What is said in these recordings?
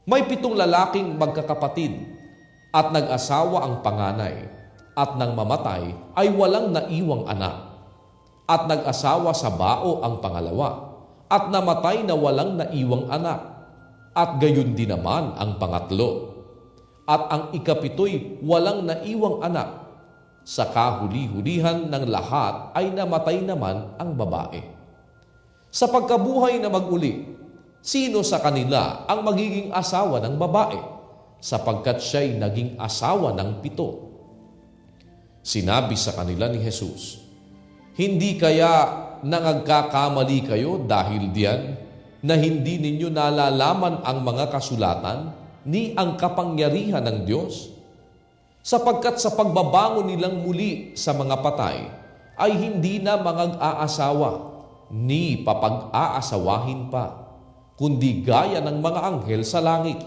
May 7 lalaking magkakapatid at nag-asawa ang panganay at nang mamatay ay walang naiwang anak. At nag-asawa sa bao ang pangalawa at namatay na walang naiwang anak. At gayon din naman ang pangatlo. At ang ika-7 walang naiwang anak. Sa kahuli-hulihan ng lahat ay namatay naman ang babae. Sa pagkabuhay na mag-uli, sino sa kanila ang magiging asawa ng babae, sapagkat siya'y naging asawa ng 7? Sinabi sa kanila ni Jesus, "Hindi kaya nangagkakamali kayo dahil diyan na hindi ninyo nalalaman ang mga kasulatan ni ang kapangyarihan ng Diyos? Sapagkat sa pagbabangon nilang muli sa mga patay ay hindi na mag-aasawa ni papag-aasawahin pa, kundi gaya ng mga anghel sa langit.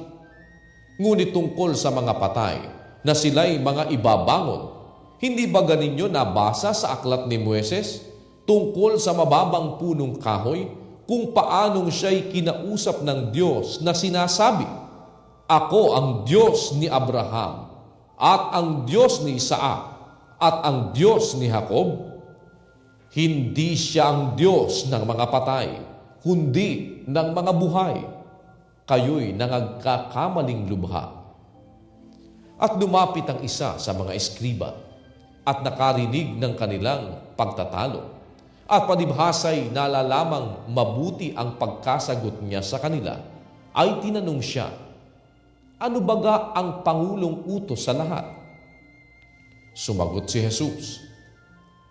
Ngunit tungkol sa mga patay na sila'y mga ibabangon, hindi ba ganinyo nabasa sa aklat ni Moises tungkol sa mababang punong kahoy kung paanong siya'y kinausap ng Diyos na sinasabi, 'Ako ang Diyos ni Abraham at ang Diyos ni Isaac at ang Diyos ni Jacob?' Hindi siya ang Diyos ng mga patay, kundi ng mga buhay. Kayo'y nangagkakamaling lubha." At lumapit ang isa sa mga eskriba at nakarinig ng kanilang pagtatalo. At palibhasa'y nalalamang mabuti ang pagkasagot niya sa kanila, ay tinanong siya, "Ano baga ang pangulong utos sa lahat?" Sumagot si Jesus,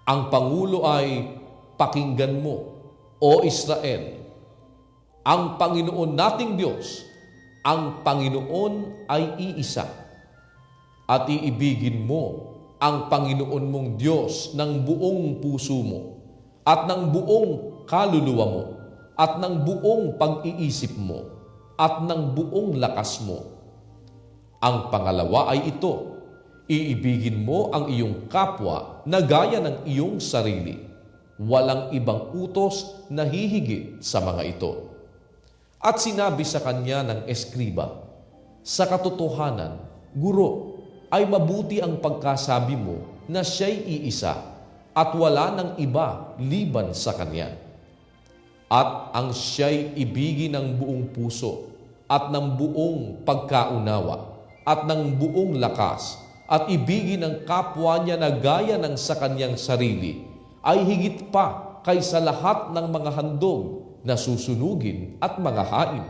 "Ang pangulo ay, pakinggan mo, o Israel, ang Panginoon nating Diyos, ang Panginoon ay iisa. At iibigin mo ang Panginoon mong Diyos ng buong puso mo, at ng buong kaluluwa mo, at ng buong pag-iisip mo, at ng buong lakas mo. Ang pangalawa ay ito, iibigin mo ang iyong kapwa na gaya ng iyong sarili. Walang ibang utos na hihigit sa mga ito." At sinabi sa kanya ng eskriba, "Sa katotohanan, Guro, ay mabuti ang pagkasabi mo na siya'y iisa at wala ng iba liban sa kanya. At ang siya'y ibigin ng buong puso at ng buong pagkaunawa at ng buong lakas at ibigin ng kapwa niya na gaya ng sa kanyang sarili ay higit pa kaysa lahat ng mga handog na susunugin at mga hain."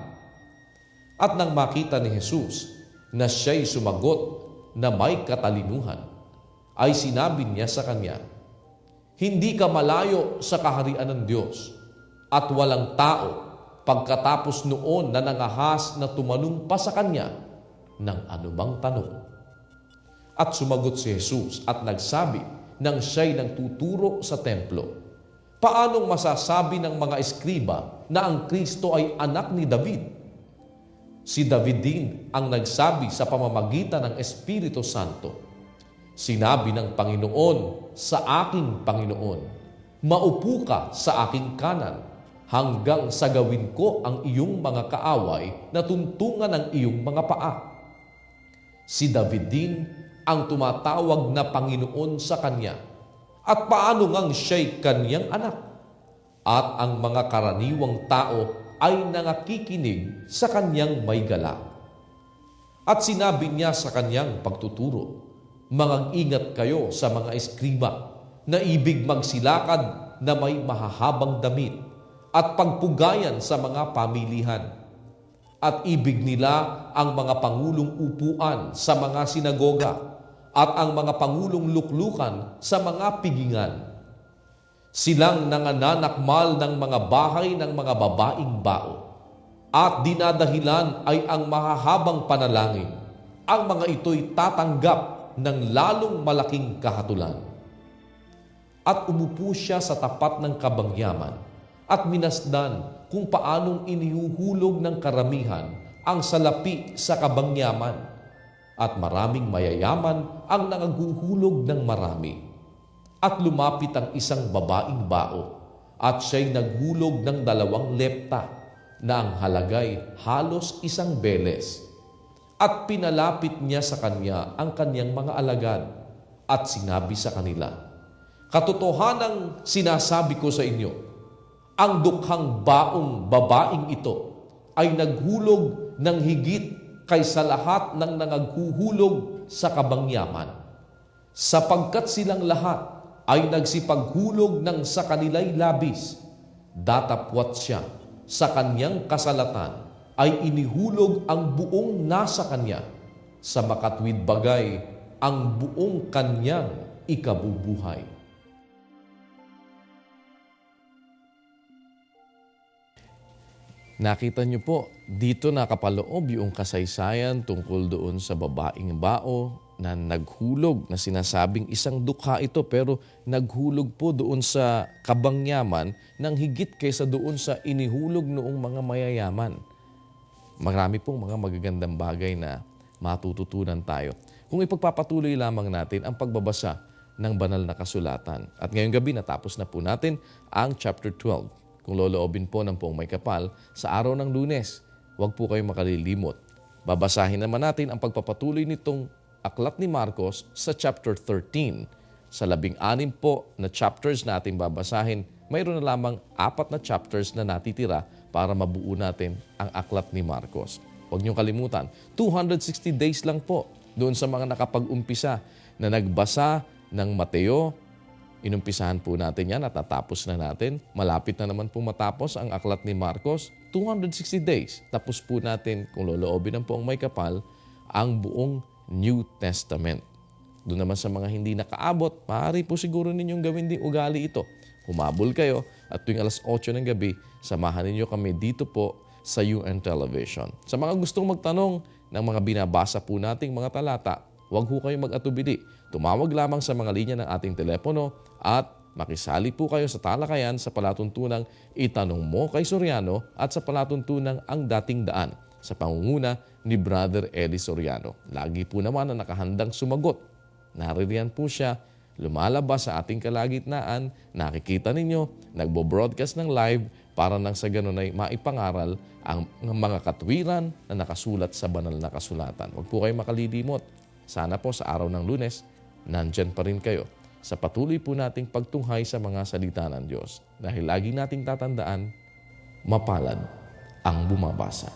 At nang makita ni Jesus na siya'y sumagot na may katalinuhan, ay sinabi niya sa kanya, "Hindi ka malayo sa kaharian ng Diyos." At walang tao pagkatapos noon na nangahas na tumanong pa sa kanya ng anumang tanong. At sumagot si Jesus at nagsabi nang siya'y nagtuturo sa templo, "Paanong masasabi ng mga eskriba na ang Kristo ay anak ni David? Si David din ang nagsabi sa pamamagitan ng Espiritu Santo, 'Sinabi ng Panginoon sa aking Panginoon, maupo ka sa aking kanan hanggang sa gawin ko ang iyong mga kaaway na tuntungan ng iyong mga paa.' Si David din ang tumatawag na Panginoon sa kanya, at paano ngang siya'y kanyang anak? At ang mga karaniwang tao ay nangakikinig sa kanyang may galak." At sinabi niya sa kanyang pagtuturo, "Mag-ingat kayo sa mga eskriba na ibig magsilakad na may mahahabang damit at pagpugayan sa mga pamilihan. At ibig nila ang mga pangulong upuan sa mga sinagoga at ang mga pangulong luklukan sa mga pigingan. Silang nangananakmal ng mga bahay ng mga babaing bao, at dinadahilan ay ang mahahabang panalangin. Ang mga ito'y tatanggap ng lalong malaking kahatulan." At umupo siya sa tapat ng kabangyaman at minasdan kung paanong inihuhulog ng karamihan ang salapi sa kabangyaman, at maraming mayayaman ang nangaguhulog ng marami. At lumapit ang isang babaing bao, at siya'y naghulog ng 2 lepta na ang halagay halos 1 beles. At pinalapit niya sa kanya ang kanyang mga alagad at sinabi sa kanila, "Katotohanang sinasabi ko sa inyo, ang dukhang baong babaeng ito ay naghulog ng higit kaysa lahat ng nangaghuhulog sa kabangyaman, sapagkat silang lahat ay nagsipaghulog ng sa kanila'y labis, datapwat siya sa kanyang kasalatan ay inihulog ang buong nasa kanya, sa makatwid bagay ang buong kanyang ikabubuhay." Nakita niyo po, dito nakapaloob yung kasaysayan tungkol doon sa babaeng bao na naghulog, na sinasabing isang dukha ito, pero naghulog po doon sa kabangyaman ng higit kaysa doon sa inihulog noong mga mayayaman. Marami pong mga magagandang bagay na matututunan tayo kung ipagpapatuloy lamang natin ang pagbabasa ng banal na kasulatan. At ngayong gabi natapos na po natin ang chapter 12. Kung loloobin po ng Poong May Kapal sa araw ng Lunes, huwag po kayong makalilimot. Babasahin naman natin ang pagpapatuloy nitong Aklat ni Marcos sa chapter 13. Sa 16 po na chapters na ating babasahin, mayroon na lamang 4 na chapters na natitira para mabuo natin ang Aklat ni Marcos. Huwag niyong kalimutan, 260 days lang po doon sa mga nakapag-umpisa na nagbasa ng Mateo. Inumpisahan po natin yan at natapos na natin. Malapit na naman po matapos ang Aklat ni Marcos. 260 days. Tapos po natin, kung loloobin ng Poong May Kapal, ang buong New Testament. Doon naman sa mga hindi nakaabot, maaari po siguro ninyong gawin din ugali ito. Humabol kayo at tuwing alas 8 ng gabi, samahan ninyo kami dito po sa UN Television. Sa mga gustong magtanong ng mga binabasa po nating mga talata, huwag ho kayong mag-atubili. Tumawag lamang sa mga linya ng ating telepono at makisali po kayo sa talakayan sa palatuntunang Itanong Mo kay Soriano at sa palatuntunang Ang Dating Daan sa pangunguna ni Brother Eli Soriano. Lagi po naman na nakahandang sumagot. Naririyan po siya, lumalabas sa ating kalagitnaan, nakikita ninyo, nagbo-broadcast ng live para nang sa ganun ay maipangaral ang mga katwiran na nakasulat sa banal na kasulatan. Huwag po kayo makalilimot. Sana po sa araw ng Lunes, nandyan pa rin kayo sa patuloy po nating pagtunghay sa mga salita ng Diyos. Dahil lagi nating tatandaan, mapalad ang bumabasa.